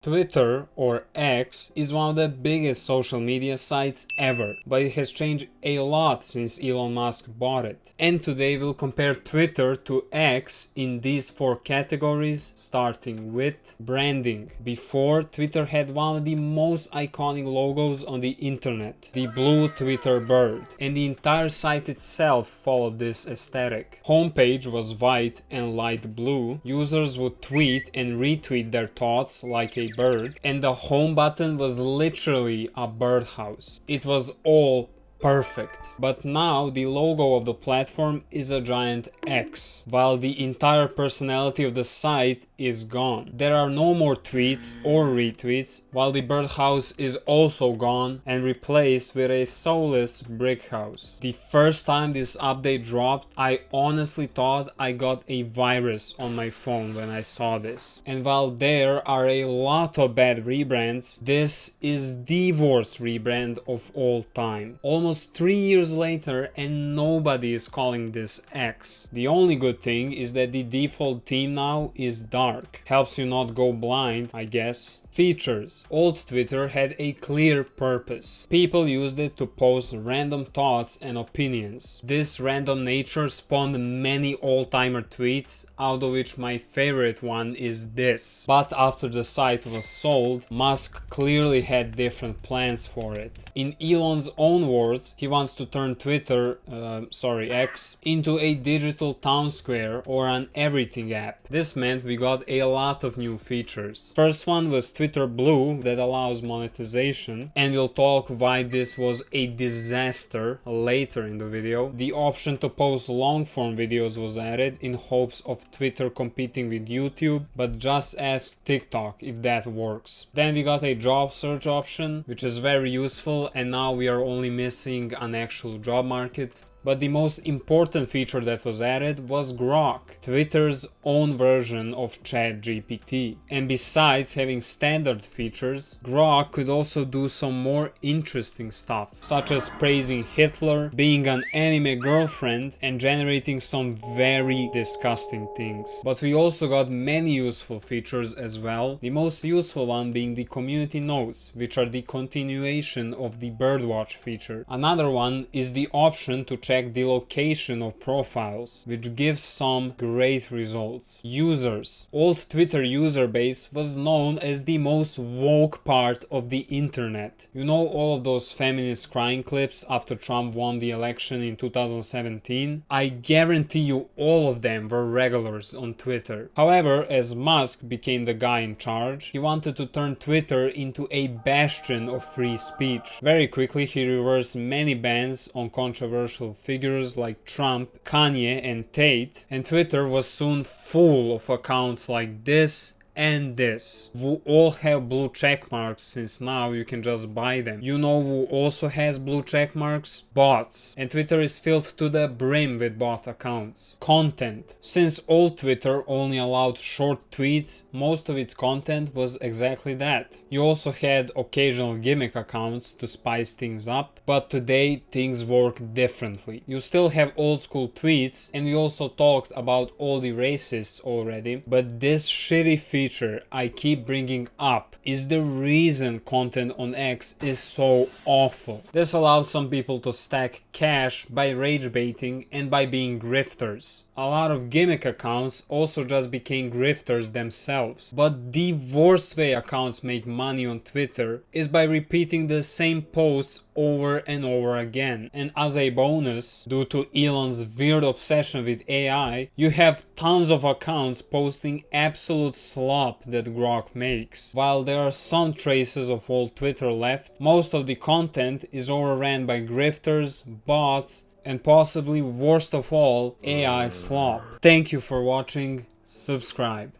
Twitter, or X, is one of the biggest social media sites ever, but it has changed a lot since Elon Musk bought it. And today we'll compare Twitter to X in these 4 categories, starting with branding. Before, Twitter had one of the most iconic logos on the internet, the blue Twitter bird, and the entire site itself followed this aesthetic. Homepage was white and light blue, users would tweet and retweet their thoughts like a bird, and the home button was literally a birdhouse. It was all perfect. But now the logo of the platform is a giant X, while the entire personality of the site is gone. There are no more tweets or retweets, while the birdhouse is also gone and replaced with a soulless brick house. The first time this update dropped, I honestly thought I got a virus on my phone when I saw this. And while there are a lot of bad rebrands, this is the worst rebrand of all time. Almost 3 years later and nobody is calling this X. The only good thing is that the default theme now is dark. Helps you not go blind, I guess. Features. Old Twitter had a clear purpose. People used it to post random thoughts and opinions. This random nature spawned many old-timer tweets, out of which my favorite one is this. But after the site was sold, Musk clearly had different plans for it. In Elon's own words, he wants to turn Twitter, X, into a digital town square or an everything app. This meant we got a lot of new features. First one was Twitter Blue, that allows monetization, and we'll talk why this was a disaster later in the video. The option to post long form videos was added in hopes of Twitter competing with YouTube, but just ask TikTok if that works. Then we got a job search option, which is very useful, and now we are only missing an actual job market. But the most important feature that was added was Grok, Twitter's own version of ChatGPT. And besides having standard features, Grok could also do some more interesting stuff, such as praising Hitler, being an anime girlfriend, and generating some very disgusting things. But we also got many useful features as well, the most useful one being the community notes, which are the continuation of the birdwatch feature. Another one is the option to check the location of profiles, which gives some great results. Users. Old Twitter user base was known as the most woke part of the internet. You know all of those feminist crying clips after Trump won the election in 2017? I guarantee you all of them were regulars on Twitter. However, as Musk became the guy in charge, he wanted to turn Twitter into a bastion of free speech. Very quickly he reversed many bans on controversial figures like Trump, Kanye, and Tate, and Twitter was soon full of accounts like this and this, who all have blue check marks, since now you can just buy them. You know who also has blue check marks? Bots. And Twitter is filled to the brim with bot accounts. Content. Since old Twitter only allowed short tweets, most of its content was exactly that. You also had occasional gimmick accounts to spice things up, but today things work differently. You still have old school tweets, and we also talked about all the racists already, but this shitty feature I keep bringing up is the reason content on X is so awful. This allows some people to stack cash by rage baiting and by being grifters. A lot of gimmick accounts also just became grifters themselves. But the worst way accounts make money on Twitter is by repeating the same posts over and over again. And as a bonus, due to Elon's weird obsession with AI, you have tons of accounts posting absolute slop that Grok makes. While there are some traces of old Twitter left, most of the content is overran by grifters, bots, and possibly worst of all, AI slop. Thank you for watching. Subscribe.